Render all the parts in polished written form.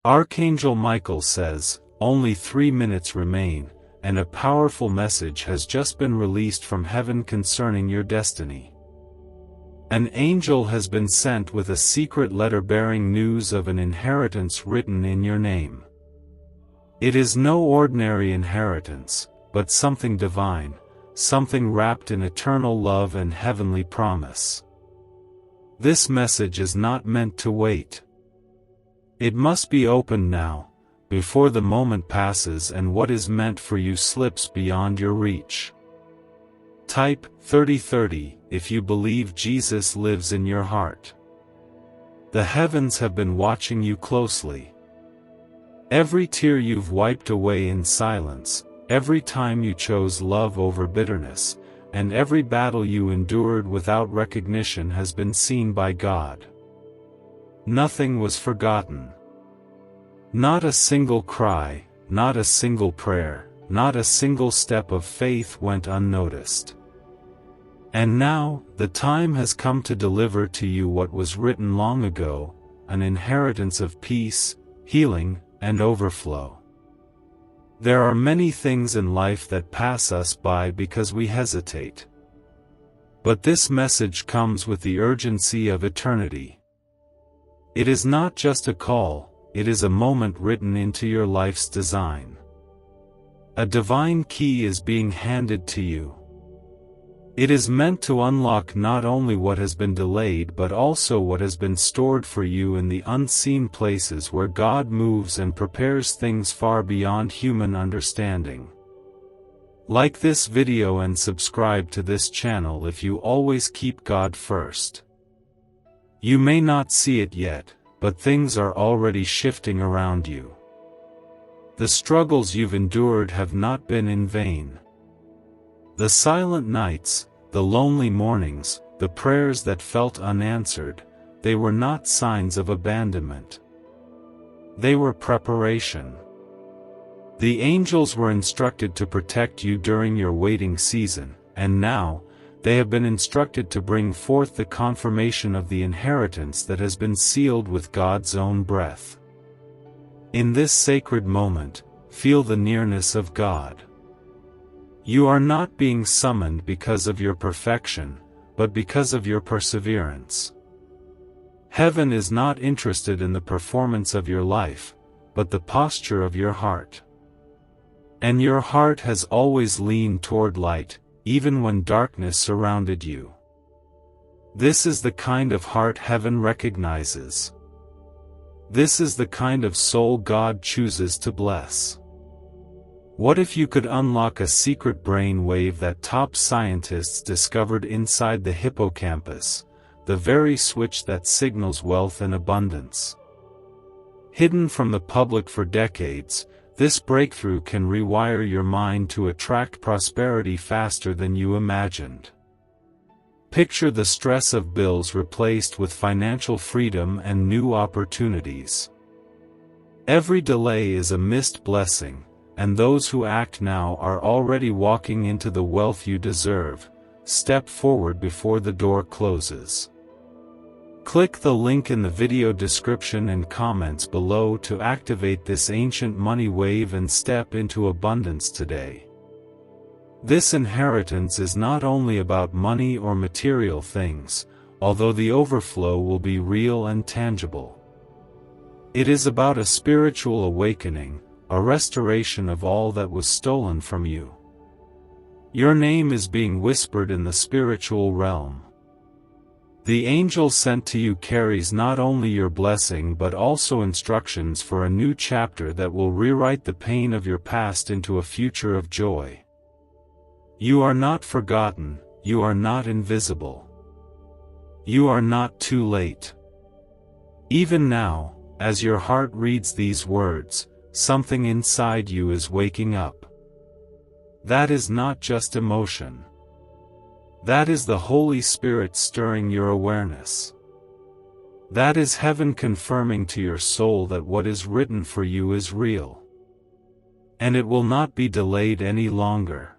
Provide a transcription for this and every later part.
Archangel Michael says, "Only 3 minutes remain, and a powerful message has just been released from heaven concerning your destiny. An angel has been sent with a secret letter bearing news of an inheritance written in your name. It is no ordinary inheritance, but something divine, something wrapped in eternal love and heavenly promise. This message is not meant to wait. It must be opened now, before the moment passes and what is meant for you slips beyond your reach." Type 3030 if you believe Jesus lives in your heart. The heavens have been watching you closely. Every tear you've wiped away in silence, every time you chose love over bitterness, and every battle you endured without recognition has been seen by God. Nothing was forgotten. Not a single cry, not a single prayer, not a single step of faith went unnoticed. And now, the time has come to deliver to you what was written long ago, an inheritance of peace, healing, and overflow. There are many things in life that pass us by because we hesitate. But this message comes with the urgency of eternity. It is not just a call, it is a moment written into your life's design. A divine key is being handed to you. It is meant to unlock not only what has been delayed but also what has been stored for you in the unseen places where God moves and prepares things far beyond human understanding. Like this video and subscribe to this channel if you always keep God first. You may not see it yet, but things are already shifting around you. The struggles you've endured have not been in vain. The silent nights, the lonely mornings, the prayers that felt unanswered, they were not signs of abandonment. They were preparation. The angels were instructed to protect you during your waiting season, and now, they have been instructed to bring forth the confirmation of the inheritance that has been sealed with God's own breath. In this sacred moment, feel the nearness of God. You are not being summoned because of your perfection, but because of your perseverance. Heaven is not interested in the performance of your life, but the posture of your heart. And your heart has always leaned toward light, even when darkness surrounded you. This is the kind of heart heaven recognizes. This is the kind of soul God chooses to bless. What if you could unlock a secret brain wave that top scientists discovered inside the hippocampus, the very switch that signals wealth and abundance? Hidden from the public for decades, this breakthrough can rewire your mind to attract prosperity faster than you imagined. Picture the stress of bills replaced with financial freedom and new opportunities. Every delay is a missed blessing, and those who act now are already walking into the wealth you deserve. Step forward before the door closes. Click the link in the video description and comments below to activate this ancient money wave and step into abundance today. This inheritance is not only about money or material things, although the overflow will be real and tangible. It is about a spiritual awakening, a restoration of all that was stolen from you. Your name is being whispered in the spiritual realm. The angel sent to you carries not only your blessing but also instructions for a new chapter that will rewrite the pain of your past into a future of joy. You are not forgotten, you are not invisible. You are not too late. Even now, as your heart reads these words, something inside you is waking up. That is not just emotion. That is the Holy Spirit stirring your awareness. That is heaven confirming to your soul that what is written for you is real. And it will not be delayed any longer.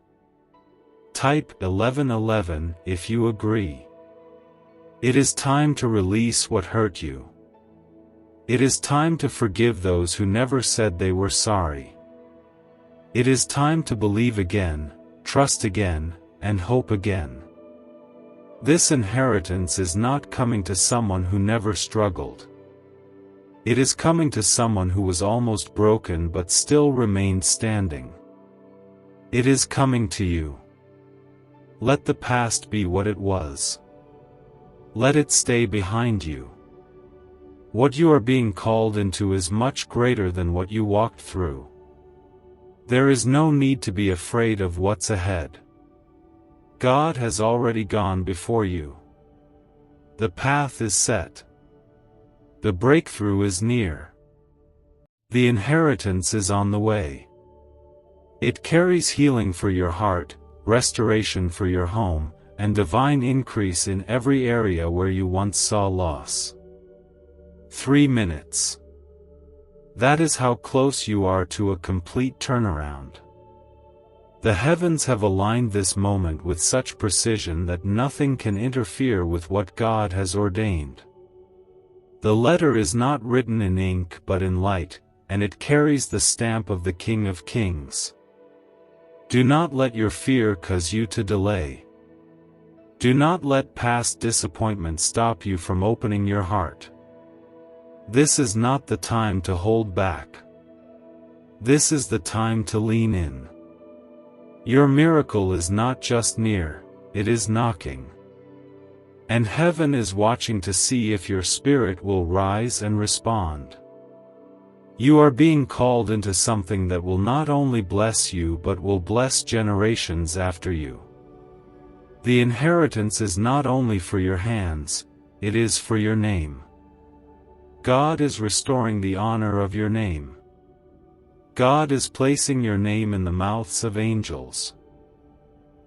Type 1111 if you agree. It is time to release what hurt you. It is time to forgive those who never said they were sorry. It is time to believe again, trust again, and hope again. This inheritance is not coming to someone who never struggled. It is coming to someone who was almost broken but still remained standing. It is coming to you. Let the past be what it was. Let it stay behind you. What you are being called into is much greater than what you walked through. There is no need to be afraid of what's ahead. God has already gone before you. The path is set. The breakthrough is near. The inheritance is on the way. It carries healing for your heart, restoration for your home, and divine increase in every area where you once saw loss. 3 minutes. That is how close you are to a complete turnaround. The heavens have aligned this moment with such precision that nothing can interfere with what God has ordained. The letter is not written in ink but in light, and it carries the stamp of the King of Kings. Do not let your fear cause you to delay. Do not let past disappointment stop you from opening your heart. This is not the time to hold back. This is the time to lean in. Your miracle is not just near, it is knocking. And heaven is watching to see if your spirit will rise and respond. You are being called into something that will not only bless you but will bless generations after you. The inheritance is not only for your hands, it is for your name. God is restoring the honor of your name. God is placing your name in the mouths of angels.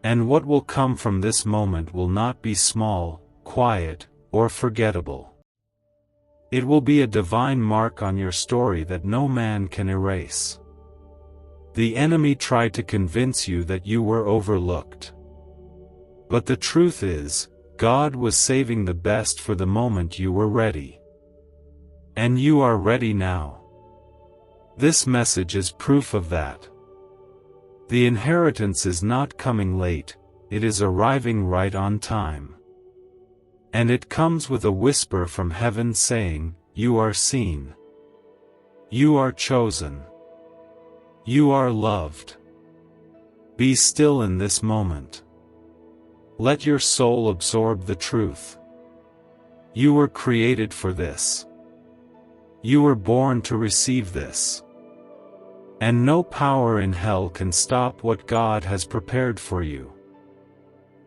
And what will come from this moment will not be small, quiet, or forgettable. It will be a divine mark on your story that no man can erase. The enemy tried to convince you that you were overlooked. But the truth is, God was saving the best for the moment you were ready. And you are ready now. This message is proof of that. The inheritance is not coming late, it is arriving right on time. And it comes with a whisper from heaven saying, "You are seen. You are chosen. You are loved." Be still in this moment. Let your soul absorb the truth. You were created for this. You were born to receive this. And no power in hell can stop what God has prepared for you.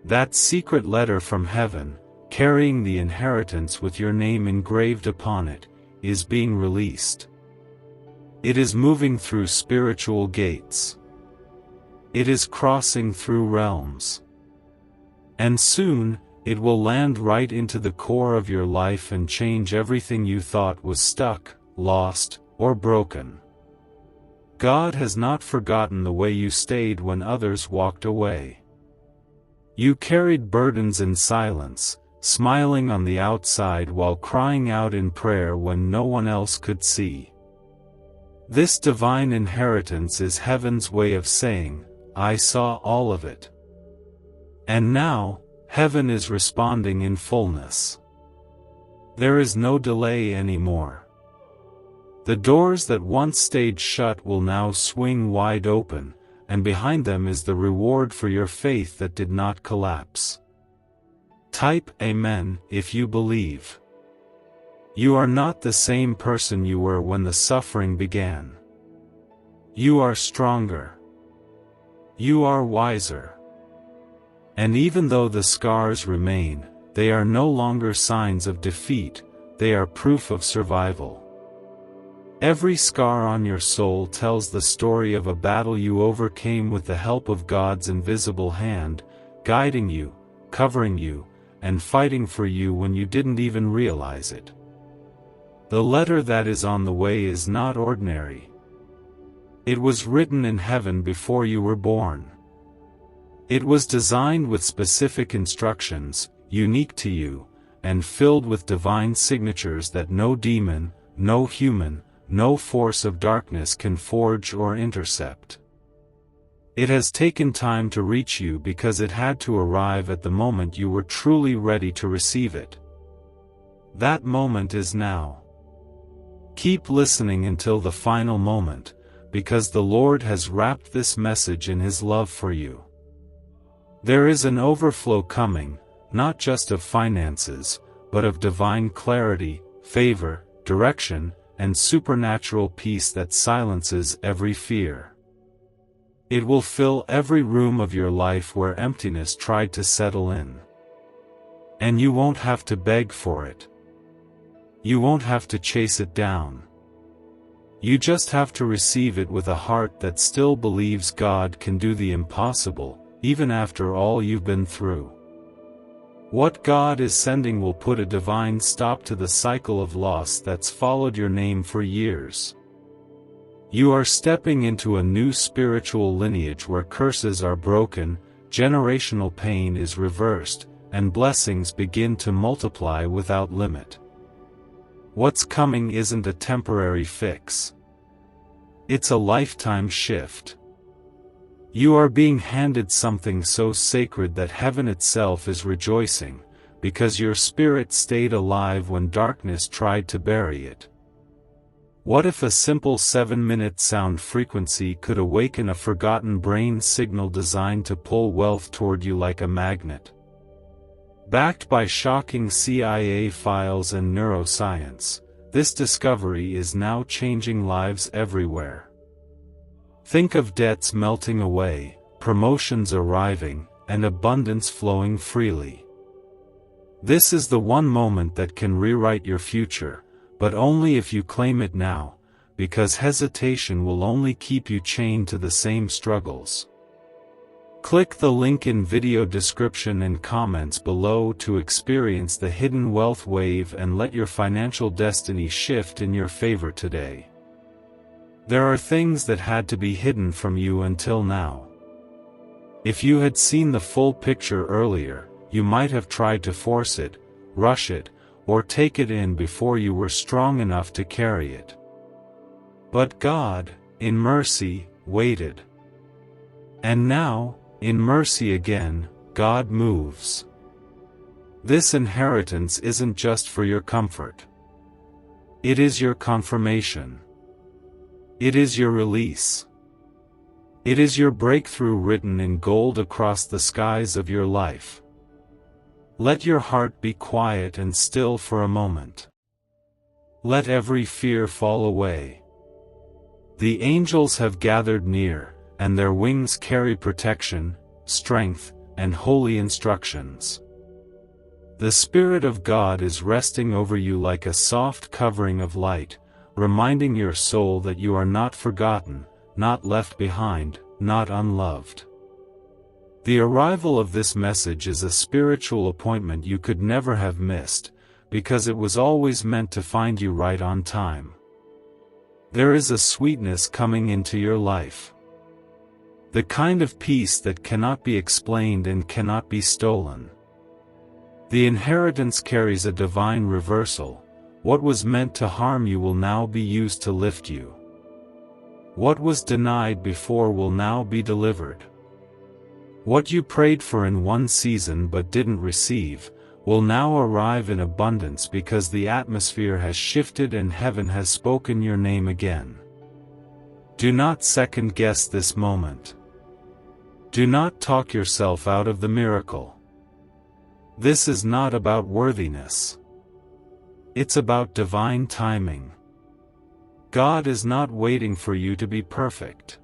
That secret letter from heaven, carrying the inheritance with your name engraved upon it, is being released. It is moving through spiritual gates. It is crossing through realms. And soon, it will land right into the core of your life and change everything you thought was stuck, lost, or broken. God has not forgotten the way you stayed when others walked away. You carried burdens in silence, smiling on the outside while crying out in prayer when no one else could see. This divine inheritance is heaven's way of saying, "I saw all of it." And now, heaven is responding in fullness. There is no delay anymore. The doors that once stayed shut will now swing wide open, and behind them is the reward for your faith that did not collapse. Type Amen if you believe. You are not the same person you were when the suffering began. You are stronger. You are wiser. And even though the scars remain, they are no longer signs of defeat, they are proof of survival. Every scar on your soul tells the story of a battle you overcame with the help of God's invisible hand, guiding you, covering you, and fighting for you when you didn't even realize it. The letter that is on the way is not ordinary. It was written in heaven before you were born. It was designed with specific instructions, unique to you, and filled with divine signatures that no demon, no human, no force of darkness can forge or intercept. It has taken time to reach you because it had to arrive at the moment you were truly ready to receive it. That moment is now. Keep listening until the final moment, because the Lord has wrapped this message in His love for you. There is an overflow coming, not just of finances, but of divine clarity, favor, direction, and supernatural peace that silences every fear. It will fill every room of your life where emptiness tried to settle in. And you won't have to beg for it. You won't have to chase it down. You just have to receive it with a heart that still believes God can do the impossible, even after all you've been through. What God is sending will put a divine stop to the cycle of loss that's followed your name for years. You are stepping into a new spiritual lineage where curses are broken, generational pain is reversed, and blessings begin to multiply without limit. What's coming isn't a temporary fix. It's a lifetime shift. You are being handed something so sacred that heaven itself is rejoicing, because your spirit stayed alive when darkness tried to bury it. What if a simple 7-minute sound frequency could awaken a forgotten brain signal designed to pull wealth toward you like a magnet? Backed by shocking CIA files and neuroscience, this discovery is now changing lives everywhere. Think of debts melting away, promotions arriving, and abundance flowing freely. This is the one moment that can rewrite your future, but only if you claim it now, because hesitation will only keep you chained to the same struggles. Click the link in video description and comments below to experience the hidden wealth wave and let your financial destiny shift in your favor today. There are things that had to be hidden from you until now. If you had seen the full picture earlier, you might have tried to force it, rush it, or take it in before you were strong enough to carry it. But God, in mercy, waited. And now, in mercy again, God moves. This inheritance isn't just for your comfort. It is your confirmation. It is your release. It is your breakthrough written in gold across the skies of your life. Let your heart be quiet and still for a moment. Let every fear fall away. The angels have gathered near, and their wings carry protection, strength, and holy instructions. The Spirit of God is resting over you like a soft covering of light, reminding your soul that you are not forgotten, not left behind, not unloved. The arrival of this message is a spiritual appointment you could never have missed, because it was always meant to find you right on time. There is a sweetness coming into your life. The kind of peace that cannot be explained and cannot be stolen. The inheritance carries a divine reversal. What was meant to harm you will now be used to lift you. What was denied before will now be delivered. What you prayed for in one season but didn't receive, will now arrive in abundance because the atmosphere has shifted and heaven has spoken your name again. Do not second-guess this moment. Do not talk yourself out of the miracle. This is not about worthiness. It's about divine timing. God is not waiting for you to be perfect.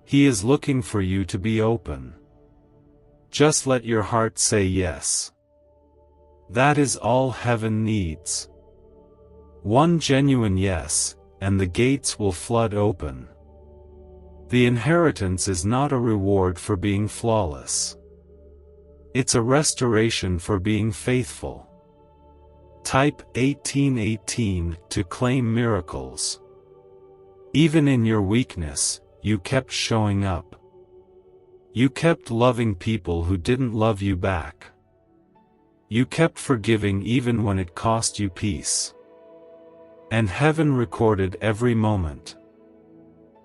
He is looking for you to be open. Just let your heart say yes. That is all heaven needs. One genuine yes, and the gates will flood open. The inheritance is not a reward for being flawless. It's a restoration for being faithful. Type 1818 to claim miracles. Even in your weakness, you kept showing up. You kept loving people who didn't love you back. You kept forgiving even when it cost you peace. and heaven recorded every moment.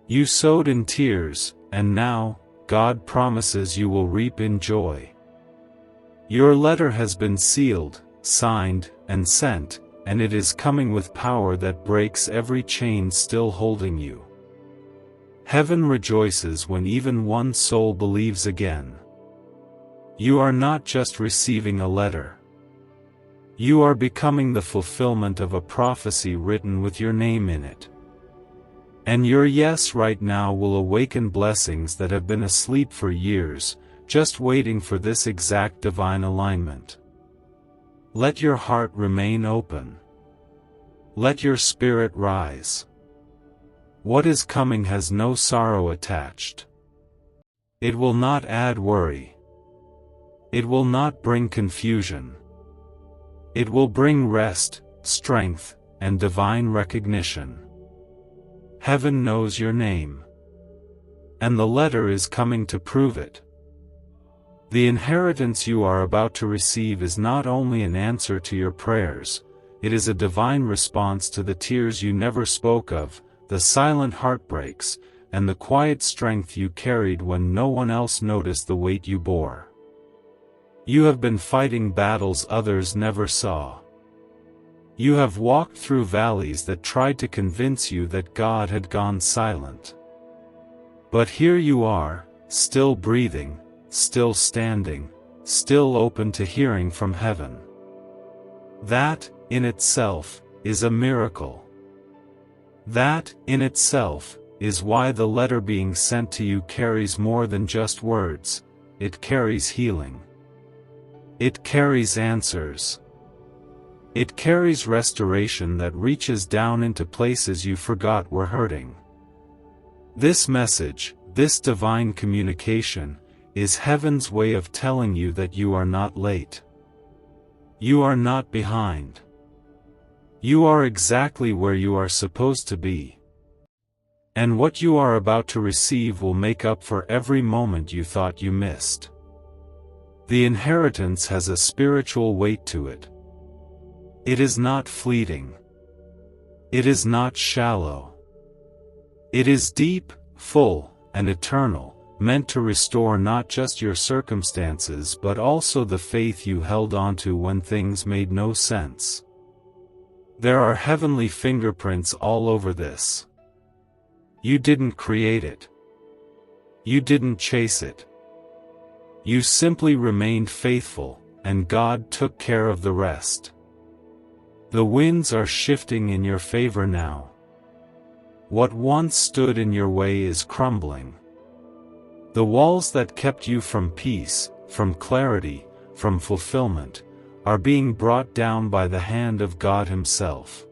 You sowed in tears, and now, God promises you will reap in joy. Your letter has been sealed, signed, and sent, and it is coming with power that breaks every chain still holding you. Heaven rejoices when even one soul believes again. You are not just receiving a letter. You are becoming the fulfillment of a prophecy written with your name in it. And your yes right now will awaken blessings that have been asleep for years, just waiting for this exact divine alignment. Let your heart remain open. Let your spirit rise. What is coming has no sorrow attached. It will not add worry. It will not bring confusion. It will bring rest, strength, and divine recognition. Heaven knows your name. And the letter is coming to prove it. The inheritance you are about to receive is not only an answer to your prayers, it is a divine response to the tears you never spoke of, the silent heartbreaks, and the quiet strength you carried when no one else noticed the weight you bore. You have been fighting battles others never saw. You have walked through valleys that tried to convince you that God had gone silent. But here you are, still breathing, still standing, still open to hearing from heaven. That, in itself, is a miracle. That, in itself, is why the letter being sent to you carries more than just words, it carries healing. It carries answers. It carries restoration that reaches down into places you forgot were hurting. This message, this divine communication, is heaven's way of telling you that you are not late. You are not behind. You are exactly where you are supposed to be. And what you are about to receive will make up for every moment you thought you missed. The inheritance has a spiritual weight to it. It is not fleeting. It is not shallow. It is deep, full, and eternal, meant to restore not just your circumstances but also the faith you held onto when things made no sense. There are heavenly fingerprints all over this. You didn't create it. You didn't chase it. You simply remained faithful, and God took care of the rest. The winds are shifting in your favor now. What once stood in your way is crumbling. The walls that kept you from peace, from clarity, from fulfillment, are being brought down by the hand of God Himself.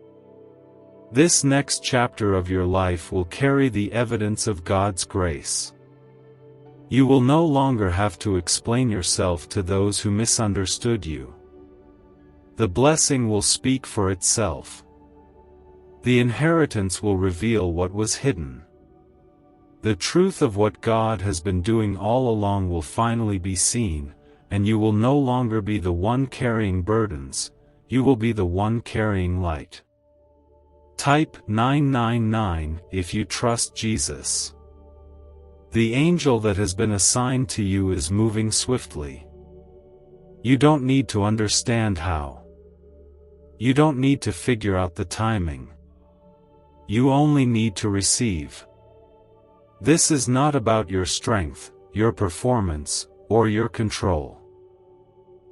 This next chapter of your life will carry the evidence of God's grace. You will no longer have to explain yourself to those who misunderstood you. The blessing will speak for itself. The inheritance will reveal what was hidden. The truth of what God has been doing all along will finally be seen, and you will no longer be the one carrying burdens, you will be the one carrying light. Type 999 if you trust Jesus. The angel that has been assigned to you is moving swiftly. You don't need to understand how. You don't need to figure out the timing. You only need to receive. This is not about your strength, your performance, or your control.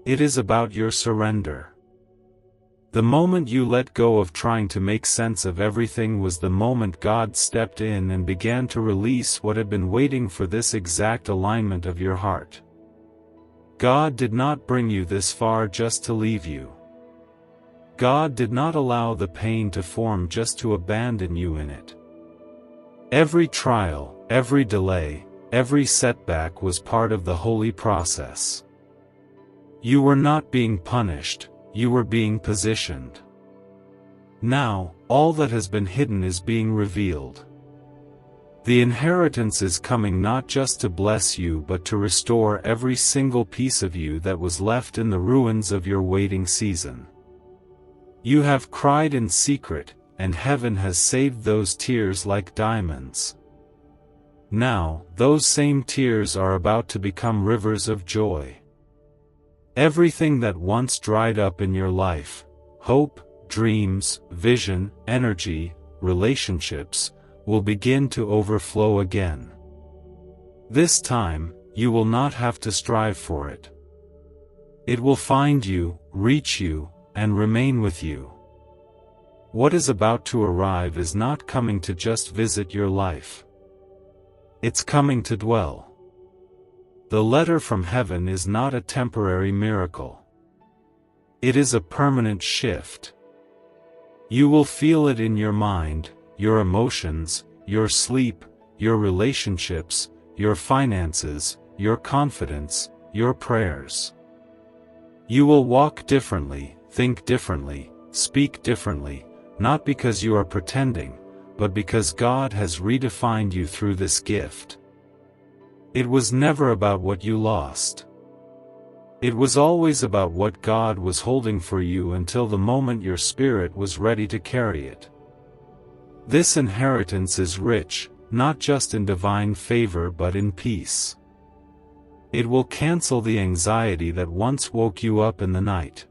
It is about your surrender. The moment you let go of trying to make sense of everything was the moment God stepped in and began to release what had been waiting for this exact alignment of your heart. God did not bring you this far just to leave you. God did not allow the pain to form just to abandon you in it. Every trial, every delay, every setback was part of the holy process. You were not being punished, you were being positioned. Now, all that has been hidden is being revealed. The inheritance is coming not just to bless you but to restore every single piece of you that was left in the ruins of your waiting season. You have cried in secret, and heaven has saved those tears like diamonds. Now, those same tears are about to become rivers of joy. Everything that once dried up in your life, hope, dreams, vision, energy, relationships, will begin to overflow again. This time, you will not have to strive for it. It will find you, reach you, and remain with you. What is about to arrive is not coming to just visit your life. It's coming to dwell. The letter from heaven is not a temporary miracle. It is a permanent shift. You will feel it in your mind, your emotions, your sleep, your relationships, your finances, your confidence, your prayers. You will walk differently, think differently, speak differently, not because you are pretending, but because God has redefined you through this gift. It was never about what you lost. It was always about what God was holding for you until the moment your spirit was ready to carry it. This inheritance is rich, not just in divine favor but in peace. It will cancel the anxiety that once woke you up in the night.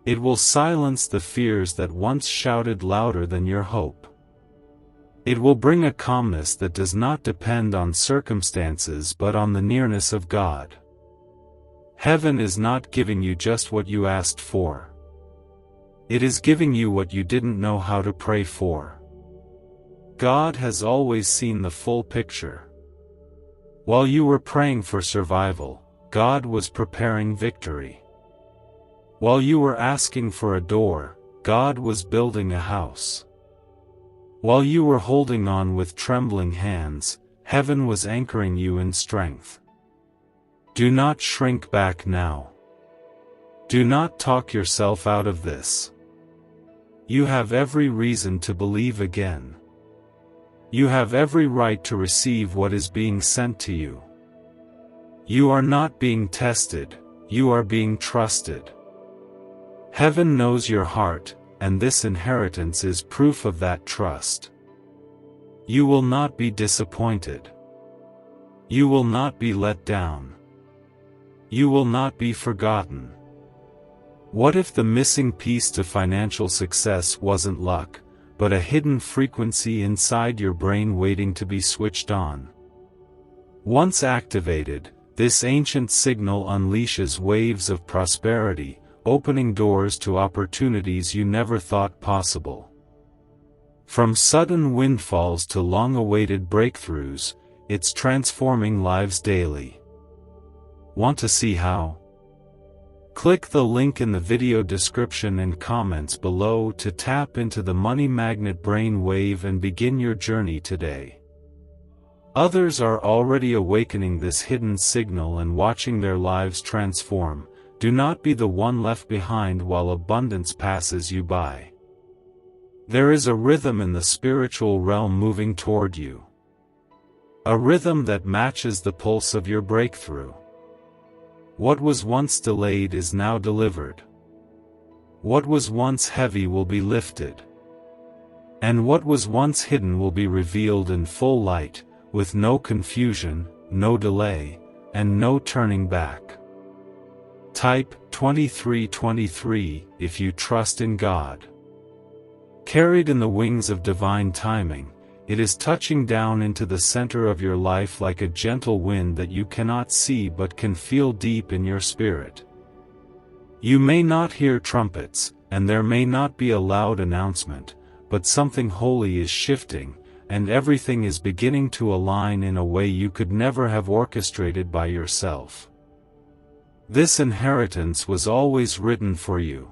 It will silence the fears that once shouted louder than your hope. It will bring a calmness that does not depend on circumstances but on the nearness of God. Heaven is not giving you just what you asked for. It is giving you what you didn't know how to pray for. God has always seen the full picture. While you were praying for survival, God was preparing victory. While you were asking for a door, God was building a house. While you were holding on with trembling hands, heaven was anchoring you in strength. Do not shrink back now. Do not talk yourself out of this. You have every reason to believe again. You have every right to receive what is being sent to you. You are not being tested, you are being trusted. Heaven knows your heart, and this inheritance is proof of that trust. You will not be disappointed. You will not be let down. You will not be forgotten. What if the missing piece to financial success wasn't luck, but a hidden frequency inside your brain waiting to be switched on? Once activated, this ancient signal unleashes waves of prosperity, opening doors to opportunities you never thought possible. From sudden windfalls to long-awaited breakthroughs, it's transforming lives daily. Want to see how? Click the link in the video description and comments below to tap into the Money Magnet brain wave and begin your journey today. Others are already awakening this hidden signal and watching their lives transform. Do not be the one left behind while abundance passes you by. There is a rhythm in the spiritual realm moving toward you. A rhythm that matches the pulse of your breakthrough. What was once delayed is now delivered. What was once heavy will be lifted. And what was once hidden will be revealed in full light, with no confusion, no delay, and no turning back. Type 2323 if you trust in God. Carried in the wings of divine timing, it is touching down into the center of your life like a gentle wind that you cannot see but can feel deep in your spirit. You may not hear trumpets, and there may not be a loud announcement, but something holy is shifting, and everything is beginning to align in a way you could never have orchestrated by yourself. This inheritance was always written for you.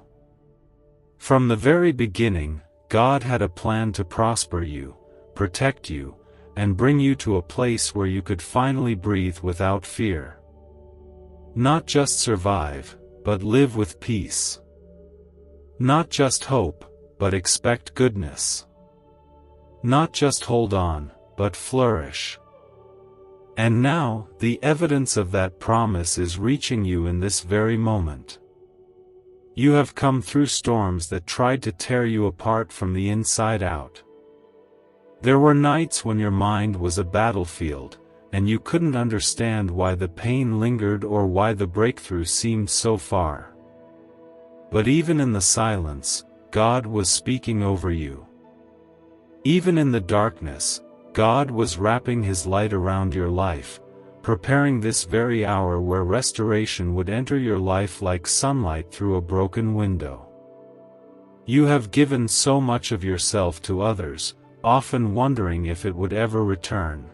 From the very beginning, God had a plan to prosper you, protect you, and bring you to a place where you could finally breathe without fear. Not just survive, but live with peace. Not just hope, but expect goodness. Not just hold on, but flourish. And now, the evidence of that promise is reaching you in this very moment. You have come through storms that tried to tear you apart from the inside out. There were nights when your mind was a battlefield, and you couldn't understand why the pain lingered or why the breakthrough seemed so far. But even in the silence, God was speaking over you. Even in the darkness, God was wrapping His light around your life, preparing this very hour where restoration would enter your life like sunlight through a broken window. You have given so much of yourself to others, often wondering if it would ever return.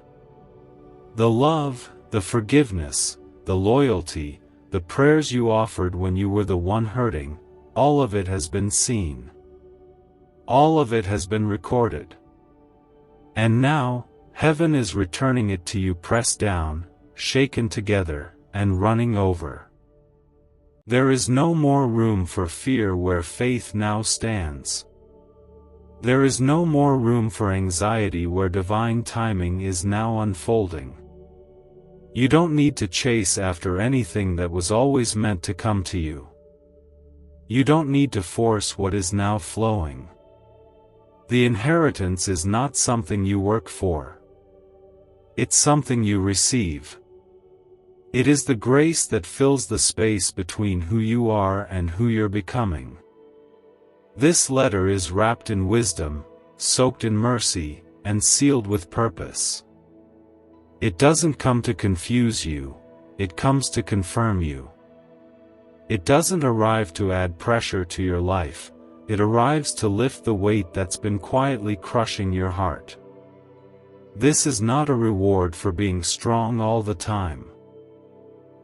The love, the forgiveness, the loyalty, the prayers you offered when you were the one hurting, all of it has been seen. All of it has been recorded. And now, heaven is returning it to you pressed down, shaken together, and running over. There is no more room for fear where faith now stands. There is no more room for anxiety where divine timing is now unfolding. You don't need to chase after anything that was always meant to come to you. You don't need to force what is now flowing. The inheritance is not something you work for. It's something you receive. It is the grace that fills the space between who you are and who you're becoming. This letter is wrapped in wisdom, soaked in mercy, and sealed with purpose. It doesn't come to confuse you, it comes to confirm you. It doesn't arrive to add pressure to your life, it arrives to lift the weight that's been quietly crushing your heart. This is not a reward for being strong all the time.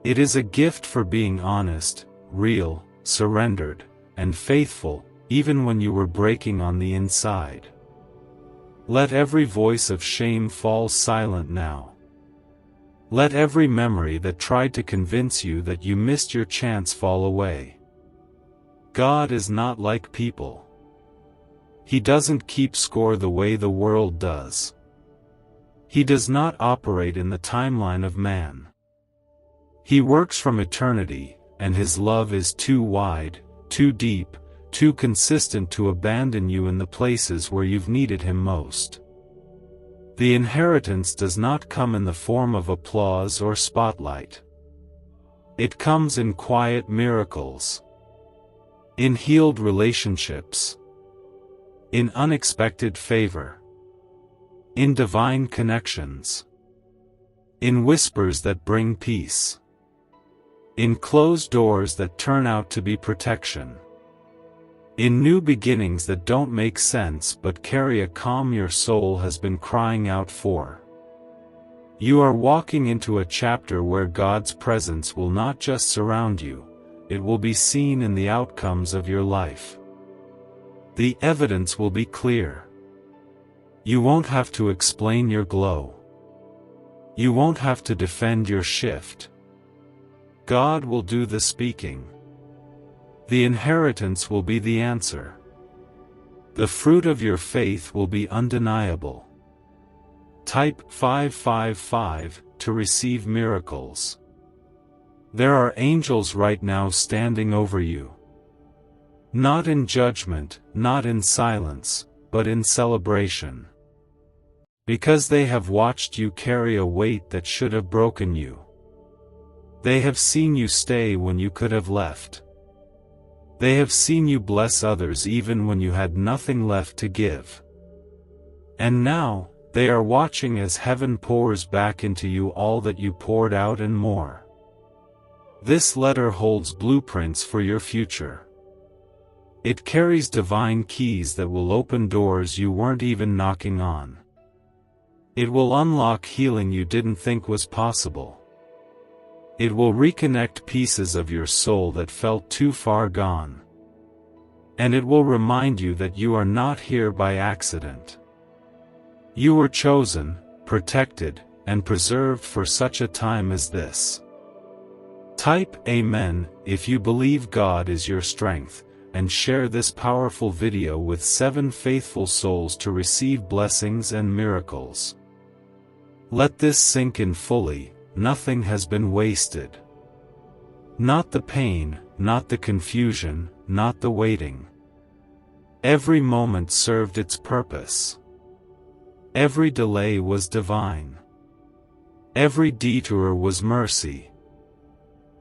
It is a gift for being honest, real, surrendered, and faithful, even when you were breaking on the inside. Let every voice of shame fall silent now. Let every memory that tried to convince you that you missed your chance fall away. God is not like people. He doesn't keep score the way the world does. He does not operate in the timeline of man. He works from eternity, and His love is too wide, too deep, too consistent to abandon you in the places where you've needed Him most. The inheritance does not come in the form of applause or spotlight. It comes in quiet miracles. In healed relationships. In unexpected favor. In divine connections. In whispers that bring peace. In closed doors that turn out to be protection. In new beginnings that don't make sense but carry a calm your soul has been crying out for. You are walking into a chapter where God's presence will not just surround you, it will be seen in the outcomes of your life. The evidence will be clear. You won't have to explain your glow. You won't have to defend your shift. God will do the speaking. The inheritance will be the answer. The fruit of your faith will be undeniable. Type 555 to receive miracles. There are angels right now standing over you. Not in judgment, not in silence, but in celebration. Because they have watched you carry a weight that should have broken you. They have seen you stay when you could have left. They have seen you bless others even when you had nothing left to give. And now, they are watching as heaven pours back into you all that you poured out and more. This letter holds blueprints for your future. It carries divine keys that will open doors you weren't even knocking on. It will unlock healing you didn't think was possible. It will reconnect pieces of your soul that felt too far gone. And it will remind you that you are not here by accident. You were chosen, protected, and preserved for such a time as this. Type Amen if you believe God is your strength, and share this powerful video with 7 faithful souls to receive blessings and miracles. Let this sink in fully. Nothing has been wasted. Not the pain, not the confusion, not the waiting. Every moment served its purpose. Every delay was divine. Every detour was mercy.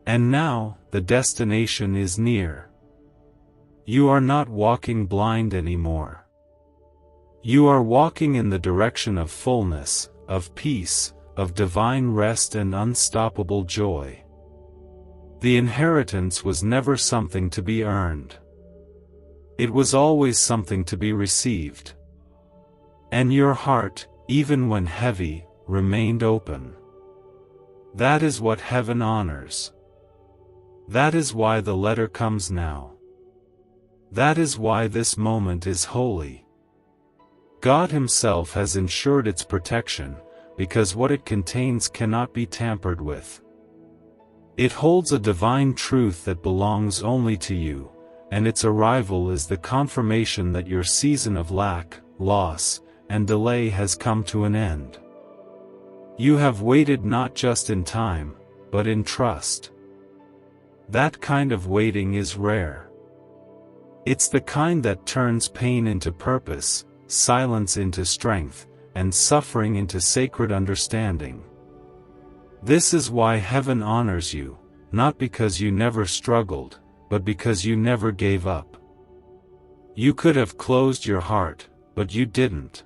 And now, the destination is near. You are not walking blind anymore. You are walking in the direction of fullness, of peace, of divine rest and unstoppable joy. The inheritance was never something to be earned. It was always something to be received. And your heart, even when heavy, remained open. That is what heaven honors. That is why the letter comes now. That is why this moment is holy. God Himself has ensured its protection, because what it contains cannot be tampered with. It holds a divine truth that belongs only to you, and its arrival is the confirmation that your season of lack, loss, and delay has come to an end. You have waited not just in time, but in trust. That kind of waiting is rare. It's the kind that turns pain into purpose, silence into strength, and suffering into sacred understanding. This is why heaven honors you, not because you never struggled, but because you never gave up. You could have closed your heart, but you didn't.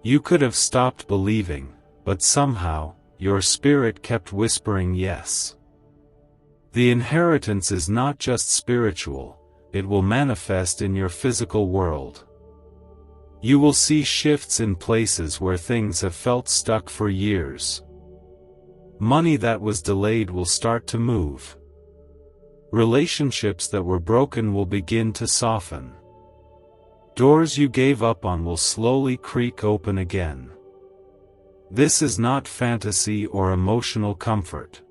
You could have stopped believing, but somehow, your spirit kept whispering yes. The inheritance is not just spiritual, it will manifest in your physical world. You will see shifts in places where things have felt stuck for years. Money that was delayed will start to move. Relationships that were broken will begin to soften. Doors you gave up on will slowly creak open again. This is not fantasy or emotional comfort.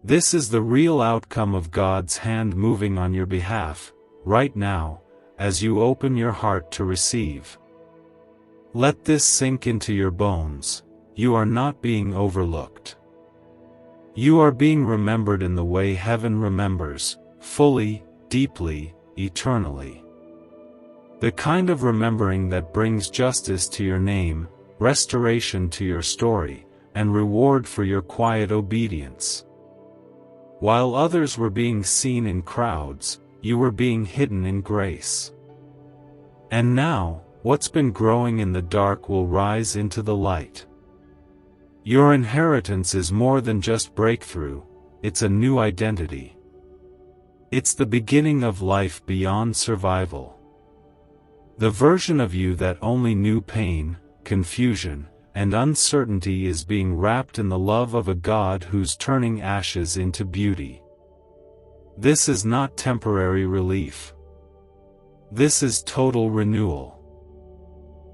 This is the real outcome of God's hand moving on your behalf, right now, as you open your heart to receive. Let this sink into your bones. You are not being overlooked. You are being remembered in the way heaven remembers, fully, deeply, eternally. The kind of remembering that brings justice to your name, restoration to your story, and reward for your quiet obedience. While others were being seen in crowds, you were being hidden in grace. And now, what's been growing in the dark will rise into the light. Your inheritance is more than just breakthrough, it's a new identity. It's the beginning of life beyond survival. The version of you that only knew pain, confusion, and uncertainty is being wrapped in the love of a God who's turning ashes into beauty. This is not temporary relief. This is total renewal.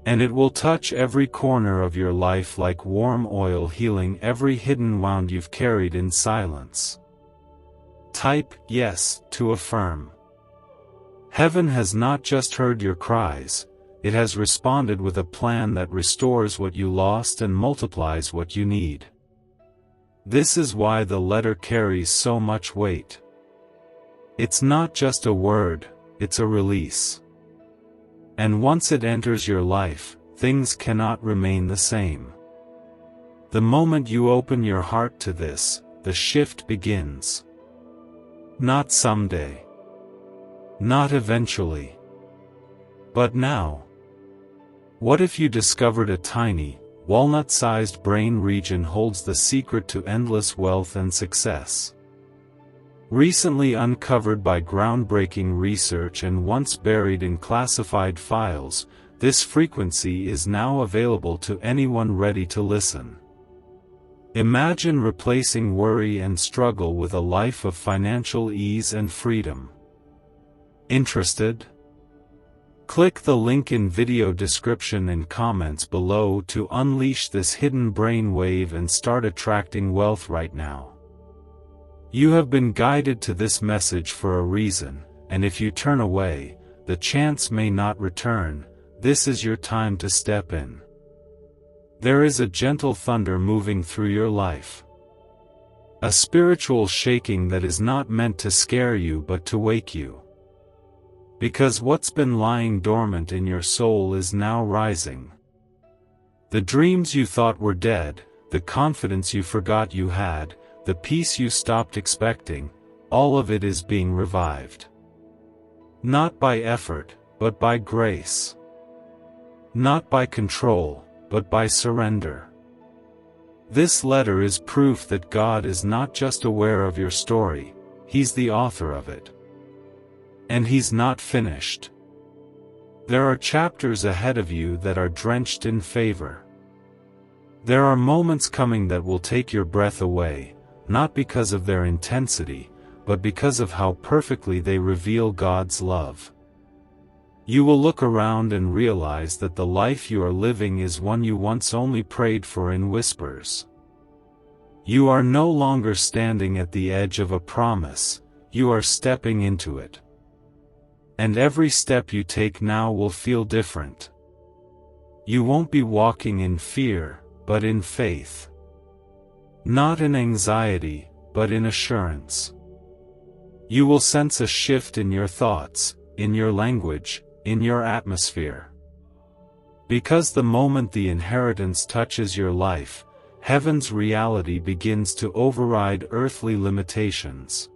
And it will touch every corner of your life like warm oil, healing every hidden wound you've carried in silence. Type yes to affirm. Heaven has not just heard your cries, it has responded with a plan that restores what you lost and multiplies what you need. This is why the letter carries so much weight. It's not just a word, it's a release. And once it enters your life, things cannot remain the same. The moment you open your heart to this, the shift begins. Not someday. Not eventually. But now. What if you discovered a tiny, walnut-sized brain region holds the secret to endless wealth and success? Recently uncovered by groundbreaking research and once buried in classified files, this frequency is now available to anyone ready to listen. Imagine replacing worry and struggle with a life of financial ease and freedom. Interested? Click the link in video description and comments below to unleash this hidden brain wave and start attracting wealth right now. You have been guided to this message for a reason, and if you turn away, the chance may not return. This is your time to step in. There is a gentle thunder moving through your life. A spiritual shaking that is not meant to scare you but to wake you. Because what's been lying dormant in your soul is now rising. The dreams you thought were dead, the confidence you forgot you had, the peace you stopped expecting, all of it is being revived. Not by effort, but by grace. Not by control, but by surrender. This letter is proof that God is not just aware of your story, He's the author of it. And He's not finished. There are chapters ahead of you that are drenched in favor. There are moments coming that will take your breath away, not because of their intensity, but because of how perfectly they reveal God's love. You will look around and realize that the life you are living is one you once only prayed for in whispers. You are no longer standing at the edge of a promise, you are stepping into it. And every step you take now will feel different. You won't be walking in fear, but in faith. Not in anxiety, but in assurance. You will sense a shift in your thoughts, in your language, in your atmosphere. Because the moment the inheritance touches your life, heaven's reality begins to override earthly limitations.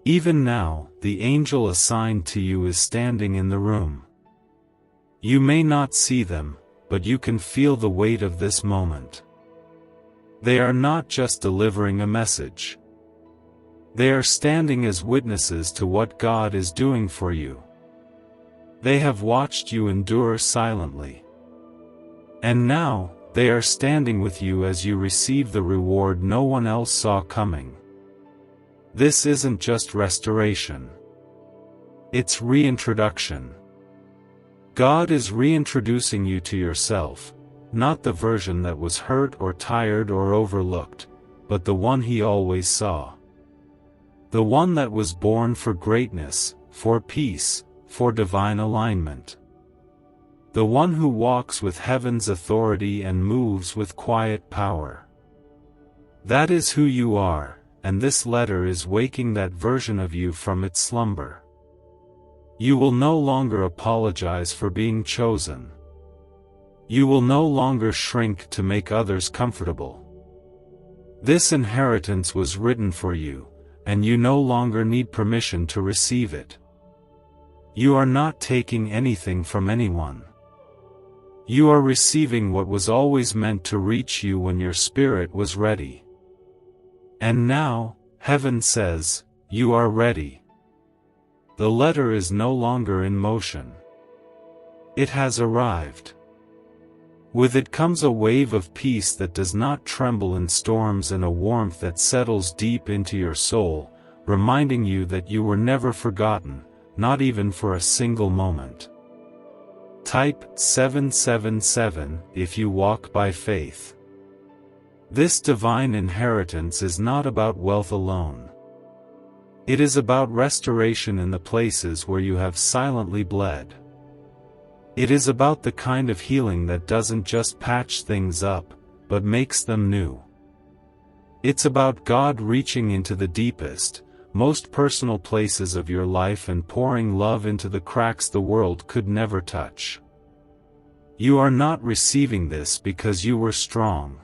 Even now, the angel assigned to you is standing in the room. You may not see them, but you can feel the weight of this moment. They are not just delivering a message. They are standing as witnesses to what God is doing for you. They have watched you endure silently. And now, they are standing with you as you receive the reward no one else saw coming. This isn't just restoration. It's reintroduction. God is reintroducing you to yourself, not the version that was hurt or tired or overlooked, but the one He always saw. The one that was born for greatness, for peace, for divine alignment. The one who walks with heaven's authority and moves with quiet power. That is who you are, and this letter is waking that version of you from its slumber. You will no longer apologize for being chosen. You will no longer shrink to make others comfortable. This inheritance was written for you, and you no longer need permission to receive it. You are not taking anything from anyone. You are receiving what was always meant to reach you when your spirit was ready. And now, heaven says, you are ready. The letter is no longer in motion. It has arrived. With it comes a wave of peace that does not tremble in storms and a warmth that settles deep into your soul, reminding you that you were never forgotten, not even for a single moment. Type 777 if you walk by faith. This divine inheritance is not about wealth alone. It is about restoration in the places where you have silently bled. It is about the kind of healing that doesn't just patch things up, but makes them new. It's about God reaching into the deepest, most personal places of your life and pouring love into the cracks the world could never touch. You are not receiving this because you were strong.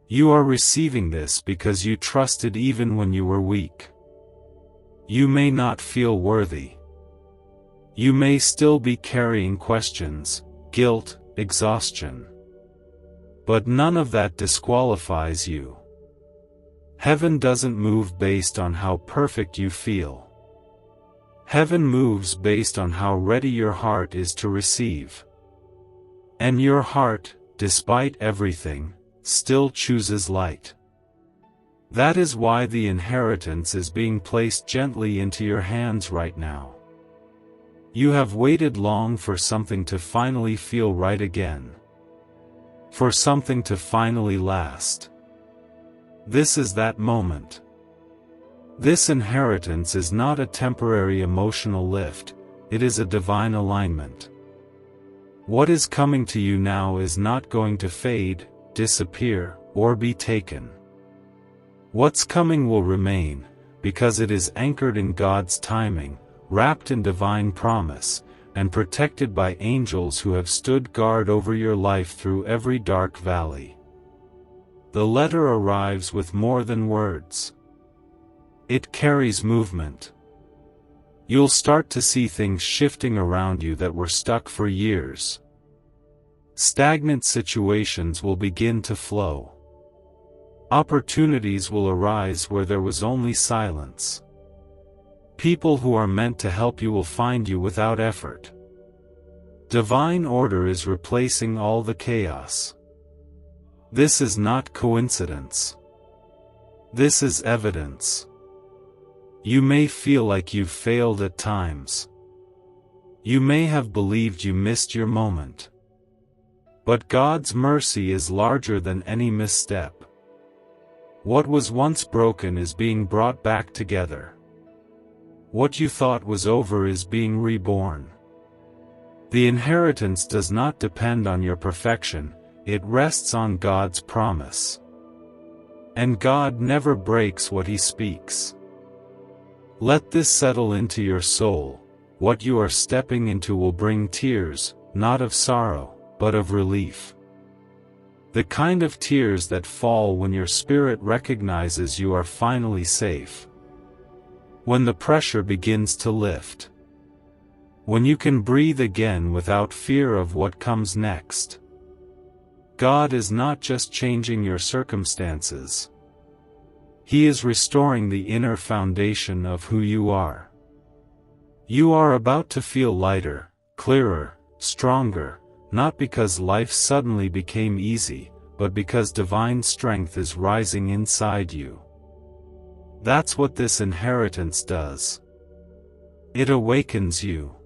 You are receiving this because you trusted even when you were weak. You may not feel worthy. You may still be carrying questions, guilt, exhaustion. But none of that disqualifies you. Heaven doesn't move based on how perfect you feel. Heaven moves based on how ready your heart is to receive. And your heart, despite everything, still chooses light. That is why the inheritance is being placed gently into your hands right now. You have waited long for something to finally feel right again. For something to finally last. This is that moment. This inheritance is not a temporary emotional lift, it is a divine alignment. What is coming to you now is not going to fade, disappear, or be taken. What's coming will remain, because it is anchored in God's timing, wrapped in divine promise, and protected by angels who have stood guard over your life through every dark valley. The letter arrives with more than words. It carries movement. You'll start to see things shifting around you that were stuck for years. Stagnant situations will begin to flow. Opportunities will arise where there was only silence. People who are meant to help you will find you without effort. Divine order is replacing all the chaos. This is not coincidence. This is evidence. You may feel like you've failed at times. You may have believed you missed your moment. But God's mercy is larger than any misstep. What was once broken is being brought back together. What you thought was over is being reborn. The inheritance does not depend on your perfection, it rests on God's promise. And God never breaks what He speaks. Let this settle into your soul. What you are stepping into will bring tears, not of sorrow, but of relief. The kind of tears that fall when your spirit recognizes you are finally safe. When the pressure begins to lift. When you can breathe again without fear of what comes next. God is not just changing your circumstances. He is restoring the inner foundation of who you are. You are about to feel lighter, clearer, stronger, not because life suddenly became easy, but because divine strength is rising inside you. That's what this inheritance does. It awakens you.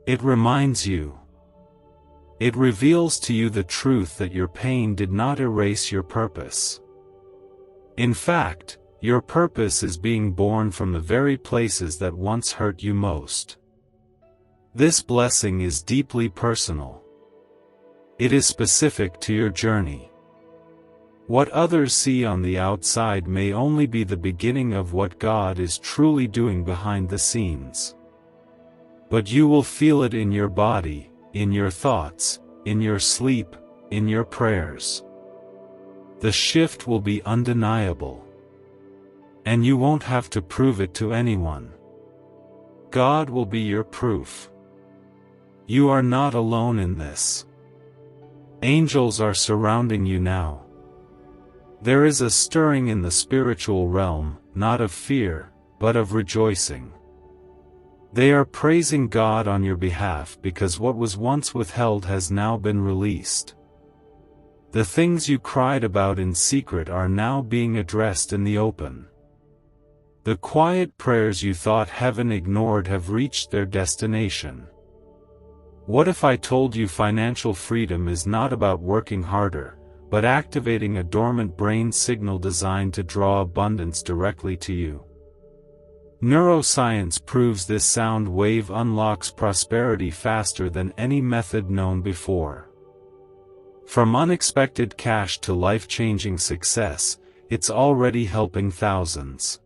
It reminds you. It reveals to you the truth that your pain did not erase your purpose. In fact, your purpose is being born from the very places that once hurt you most. This blessing is deeply personal. It is specific to your journey. What others see on the outside may only be the beginning of what God is truly doing behind the scenes. But you will feel it in your body, in your thoughts, in your sleep, in your prayers. The shift will be undeniable. And you won't have to prove it to anyone. God will be your proof. You are not alone in this. Angels are surrounding you now. There is a stirring in the spiritual realm, not of fear, but of rejoicing. They are praising God on your behalf because what was once withheld has now been released. The things you cried about in secret are now being addressed in the open. The quiet prayers you thought heaven ignored have reached their destination. What if I told you financial freedom is not about working harder, but activating a dormant brain signal designed to draw abundance directly to you? Neuroscience proves this sound wave unlocks prosperity faster than any method known before. From unexpected cash to life-changing success, it's already helping thousands.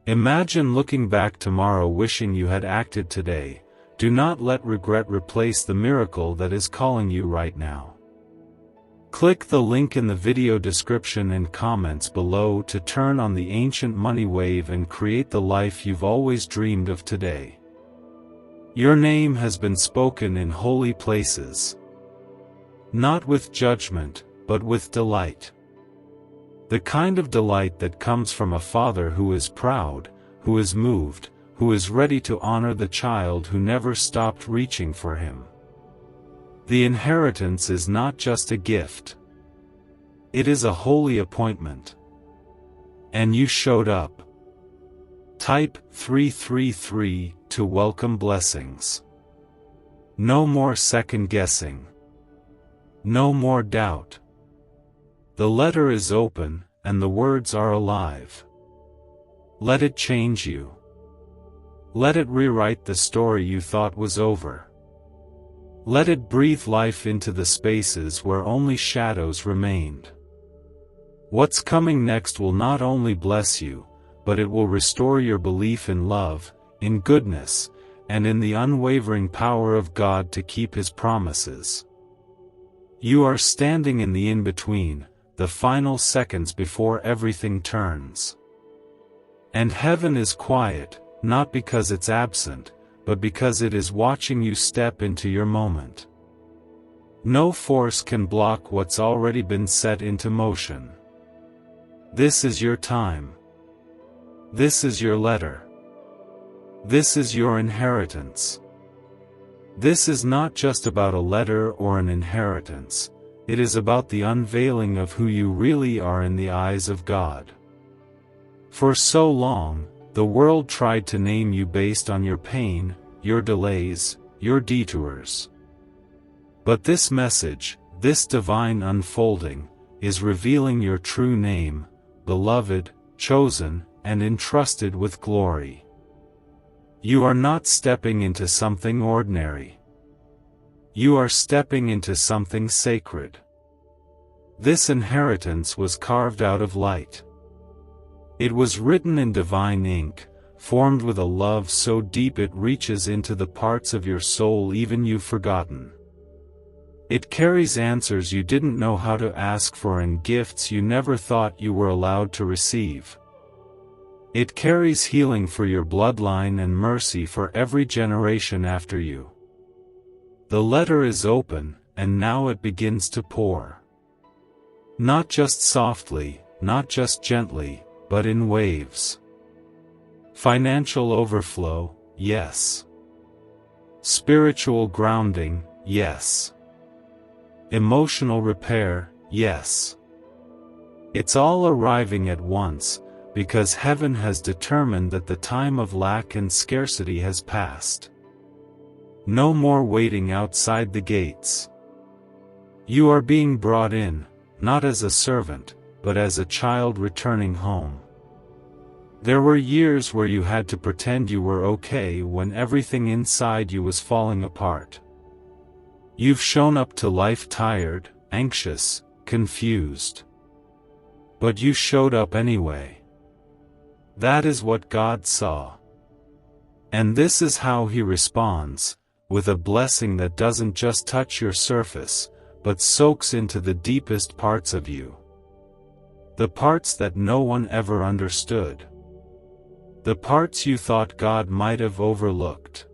Imagine looking back tomorrow wishing you had acted today. Do not let regret replace the miracle that is calling you right now. Click the link in the video description and comments below to turn on the ancient money wave and create the life you've always dreamed of today. Your name has been spoken in holy places. Not with judgment, but with delight. The kind of delight that comes from a father who is proud, who is moved, who is ready to honor the child who never stopped reaching for him. The inheritance is not just a gift. It is a holy appointment. And you showed up. Type 333 to welcome blessings. No more second guessing. No more doubt. The letter is open, and the words are alive. Let it change you. Let it rewrite the story you thought was over. Let it breathe life into the spaces where only shadows remained. What's coming next will not only bless you, but it will restore your belief in love, in goodness, and in the unwavering power of God to keep His promises. You are standing in the in-between, the final seconds before everything turns. And heaven is quiet, not because it's absent, but because it is watching you step into your moment. No force can block what's already been set into motion. This is your time. This is your letter. This is your inheritance. This is not just about a letter or an inheritance, it is about the unveiling of who you really are in the eyes of God. For so long, the world tried to name you based on your pain, your delays, your detours. But this message, this divine unfolding, is revealing your true name, beloved, chosen, and entrusted with glory. You are not stepping into something ordinary. You are stepping into something sacred. This inheritance was carved out of light. It was written in divine ink, formed with a love so deep it reaches into the parts of your soul even you've forgotten. It carries answers you didn't know how to ask for and gifts you never thought you were allowed to receive. It carries healing for your bloodline and mercy for every generation after you. The letter is open, and now it begins to pour. Not just softly, not just gently, but in waves. Financial overflow, yes. Spiritual grounding, yes. Emotional repair, yes. It's all arriving at once, because heaven has determined that the time of lack and scarcity has passed. No more waiting outside the gates. You are being brought in, not as a servant, but as a child returning home. There were years where you had to pretend you were okay when everything inside you was falling apart. You've shown up to life tired, anxious, confused. But you showed up anyway. That is what God saw. And this is how He responds, with a blessing that doesn't just touch your surface, but soaks into the deepest parts of you. The parts that no one ever understood. The parts you thought God might have overlooked.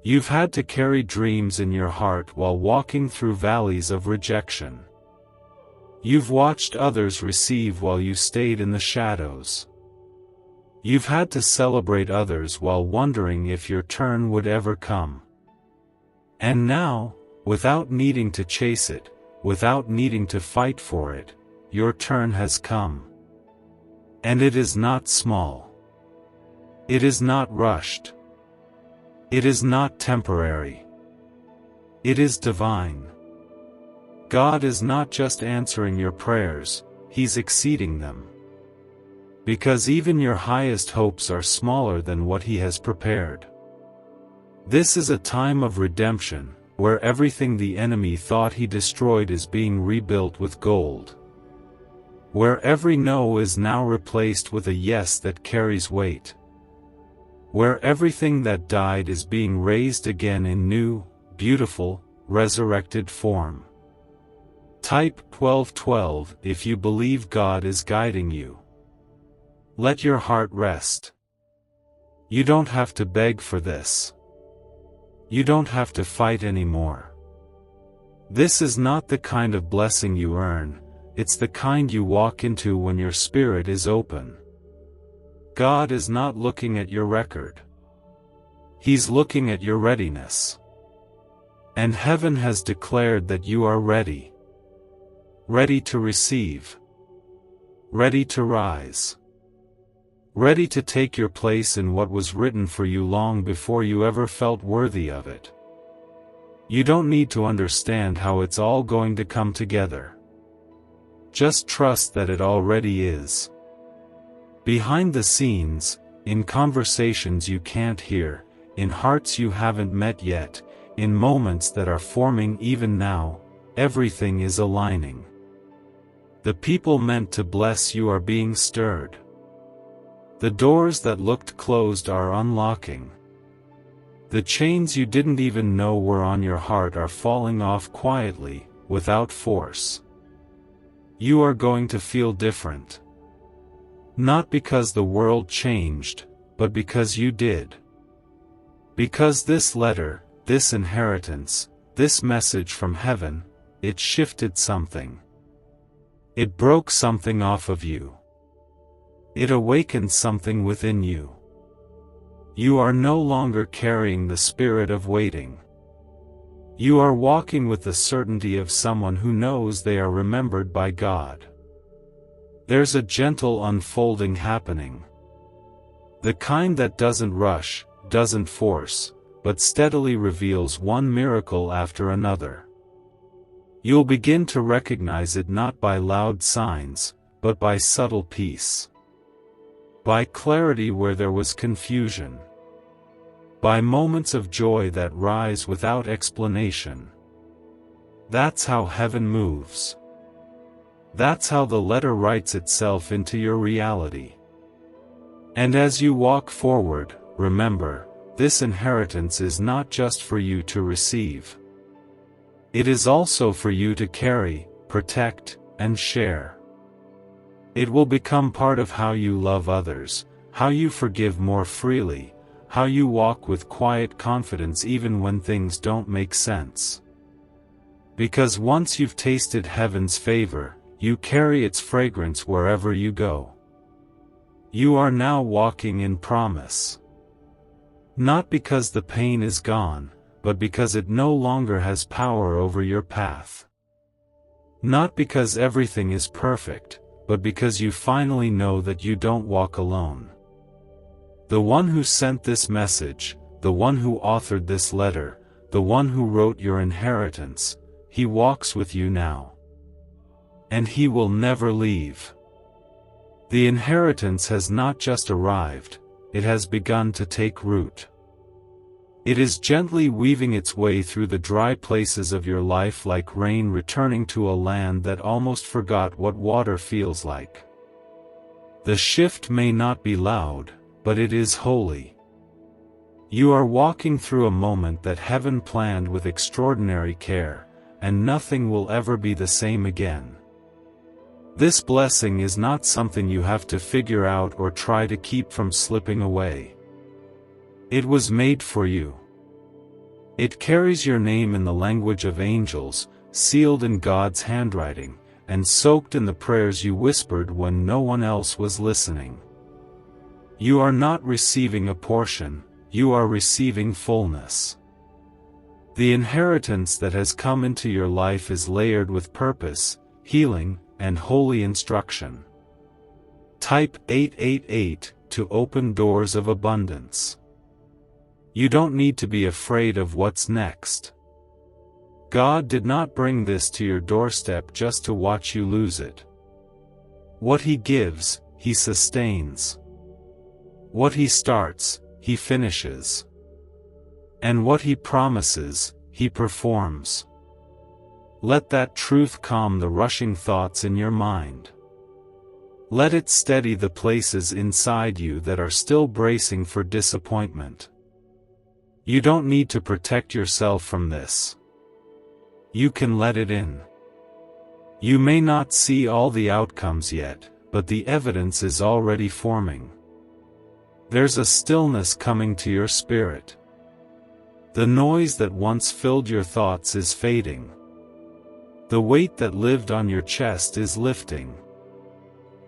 You've had to carry dreams in your heart while walking through valleys of rejection. You've watched others receive while you stayed in the shadows. You've had to celebrate others while wondering if your turn would ever come. And now, without needing to chase it, without needing to fight for it, your turn has come. And it is not small. It is not rushed. It is not temporary. It is divine. God is not just answering your prayers, He's exceeding them. Because even your highest hopes are smaller than what He has prepared. This is a time of redemption, where everything the enemy thought he destroyed is being rebuilt with gold. Where every no is now replaced with a yes that carries weight. Where everything that died is being raised again in new, beautiful, resurrected form. Type 1212 if you believe God is guiding you. Let your heart rest. You don't have to beg for this. You don't have to fight anymore. This is not the kind of blessing you earn, it's the kind you walk into when your spirit is open. God is not looking at your record. He's looking at your readiness. And heaven has declared that you are ready. Ready to receive. Ready to rise. Ready to take your place in what was written for you long before you ever felt worthy of it. You don't need to understand how it's all going to come together. Just trust that it already is. Behind the scenes, in conversations you can't hear, in hearts you haven't met yet, in moments that are forming even now, everything is aligning. The people meant to bless you are being stirred. The doors that looked closed are unlocking. The chains you didn't even know were on your heart are falling off quietly, without force. You are going to feel different. Not because the world changed, but because you did. Because this letter, this inheritance, this message from heaven, it shifted something. It broke something off of you. It awakened something within you. You are no longer carrying the spirit of waiting. You are walking with the certainty of someone who knows they are remembered by God. There's a gentle unfolding happening. The kind that doesn't rush, doesn't force, but steadily reveals one miracle after another. You'll begin to recognize it not by loud signs, but by subtle peace. By clarity where there was confusion. By moments of joy that rise without explanation. That's how heaven moves. That's how the letter writes itself into your reality. And as you walk forward, remember, this inheritance is not just for you to receive. It is also for you to carry, protect, and share. It will become part of how you love others, how you forgive more freely, how you walk with quiet confidence even when things don't make sense. Because once you've tasted heaven's favor, you carry its fragrance wherever you go. You are now walking in promise. Not because the pain is gone, but because it no longer has power over your path. Not because everything is perfect, but because you finally know that you don't walk alone. The one who sent this message, the one who authored this letter, the one who wrote your inheritance, he walks with you now. And he will never leave. The inheritance has not just arrived, it has begun to take root. It is gently weaving its way through the dry places of your life like rain returning to a land that almost forgot what water feels like. The shift may not be loud, but it is holy. You are walking through a moment that heaven planned with extraordinary care, and nothing will ever be the same again. This blessing is not something you have to figure out or try to keep from slipping away. It was made for you. It carries your name in the language of angels, sealed in God's handwriting, and soaked in the prayers you whispered when no one else was listening. You are not receiving a portion, you are receiving fullness. The inheritance that has come into your life is layered with purpose, healing, and holy instruction. Type 888 to open doors of abundance. You don't need to be afraid of what's next. God did not bring this to your doorstep just to watch you lose it. What He gives, He sustains. What He starts, He finishes. And what He promises, He performs. Let that truth calm the rushing thoughts in your mind. Let it steady the places inside you that are still bracing for disappointment. You don't need to protect yourself from this. You can let it in. You may not see all the outcomes yet, but the evidence is already forming. There's a stillness coming to your spirit. The noise that once filled your thoughts is fading. The weight that lived on your chest is lifting.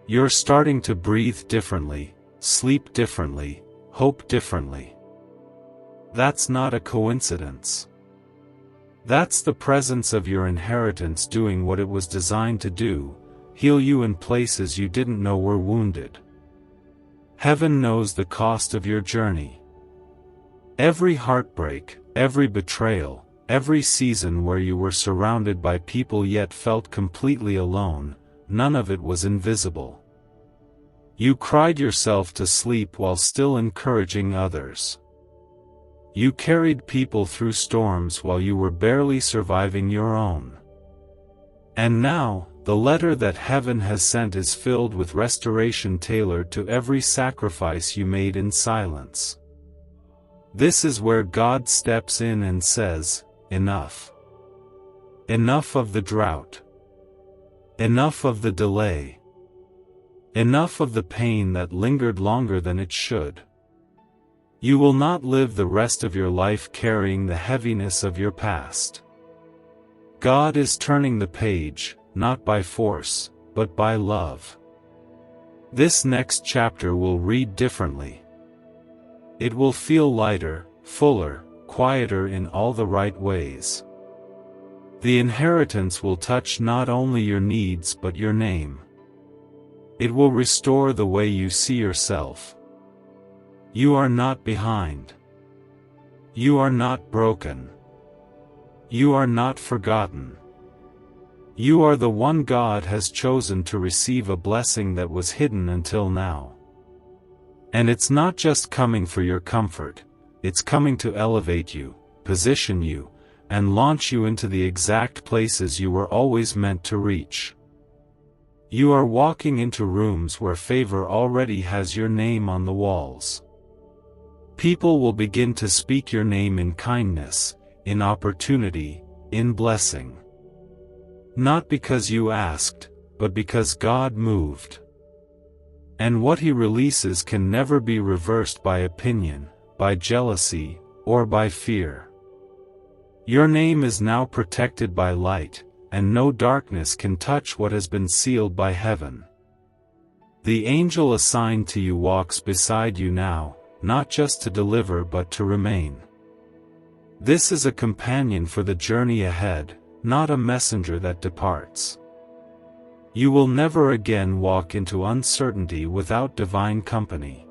You're starting to breathe differently, sleep differently, hope differently. That's not a coincidence. That's the presence of your inheritance doing what it was designed to do, heal you in places you didn't know were wounded. Heaven knows the cost of your journey. Every heartbreak, every betrayal, every season where you were surrounded by people yet felt completely alone, none of it was invisible. You cried yourself to sleep while still encouraging others. You carried people through storms while you were barely surviving your own. And now, the letter that heaven has sent is filled with restoration tailored to every sacrifice you made in silence. This is where God steps in and says, enough. Enough of the drought. Enough of the delay. Enough of the pain that lingered longer than it should. You will not live the rest of your life carrying the heaviness of your past. God is turning the page, not by force, but by love. This next chapter will read differently. It will feel lighter, fuller, quieter in all the right ways. The inheritance will touch not only your needs but your name. It will restore the way you see yourself. You are not behind. You are not broken. You are not forgotten. You are the one God has chosen to receive a blessing that was hidden until now. And it's not just coming for your comfort, it's coming to elevate you, position you, and launch you into the exact places you were always meant to reach. You are walking into rooms where favor already has your name on the walls. People will begin to speak your name in kindness, in opportunity, in blessing. Not because you asked, but because God moved. And what He releases can never be reversed by opinion, by jealousy, or by fear. Your name is now protected by light, and no darkness can touch what has been sealed by heaven. The angel assigned to you walks beside you now, not just to deliver but to remain. This is a companion for the journey ahead, not a messenger that departs. You will never again walk into uncertainty without divine company.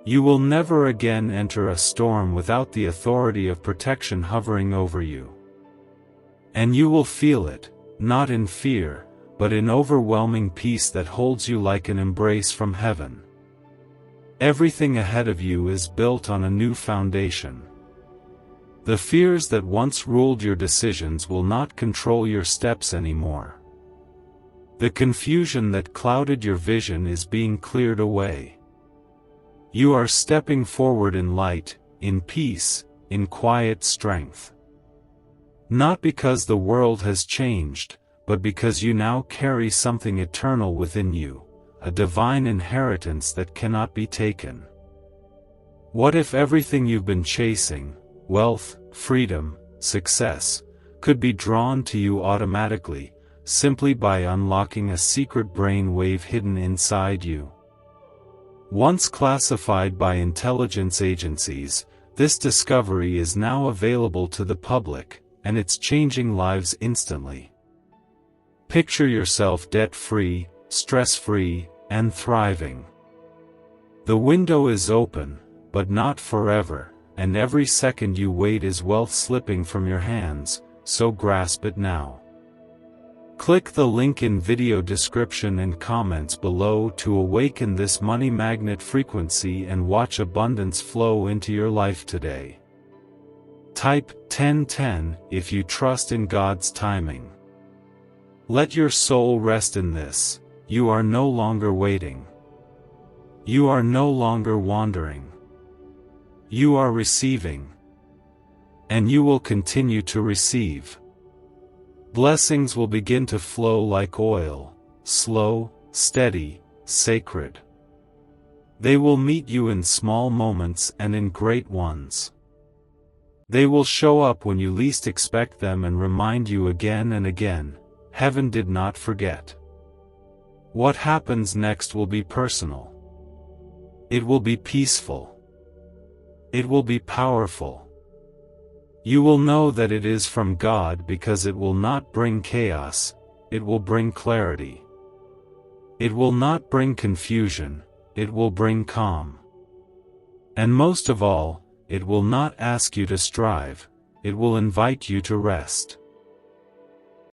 You will never again enter a storm without the authority of protection hovering over you. And you will feel it, not in fear, but in overwhelming peace that holds you like an embrace from heaven. Everything ahead of you is built on a new foundation. The fears that once ruled your decisions will not control your steps anymore. The confusion that clouded your vision is being cleared away. You are stepping forward in light, in peace, in quiet strength. Not because the world has changed, but because you now carry something eternal within you, a divine inheritance that cannot be taken. What if everything you've been chasing, wealth, freedom, success, could be drawn to you automatically, simply by unlocking a secret brain wave hidden inside you? Once classified by intelligence agencies, this discovery is now available to the public, and it's changing lives instantly. Picture yourself debt-free, stress-free, and thriving. The window is open, but not forever, and every second you wait is wealth slipping from your hands, so grasp it now. Click the link in video description and comments below to awaken this money magnet frequency and watch abundance flow into your life today. Type 1010 if you trust in God's timing. Let your soul rest in this: you are no longer waiting. You are no longer wandering. You are receiving. And you will continue to receive. Blessings will begin to flow like oil, slow, steady, sacred. They will meet you in small moments and in great ones. They will show up when you least expect them and remind you again and again, heaven did not forget. What happens next will be personal. It will be peaceful. It will be powerful. You will know that it is from God because it will not bring chaos, it will bring clarity. It will not bring confusion, it will bring calm. And most of all, it will not ask you to strive, it will invite you to rest.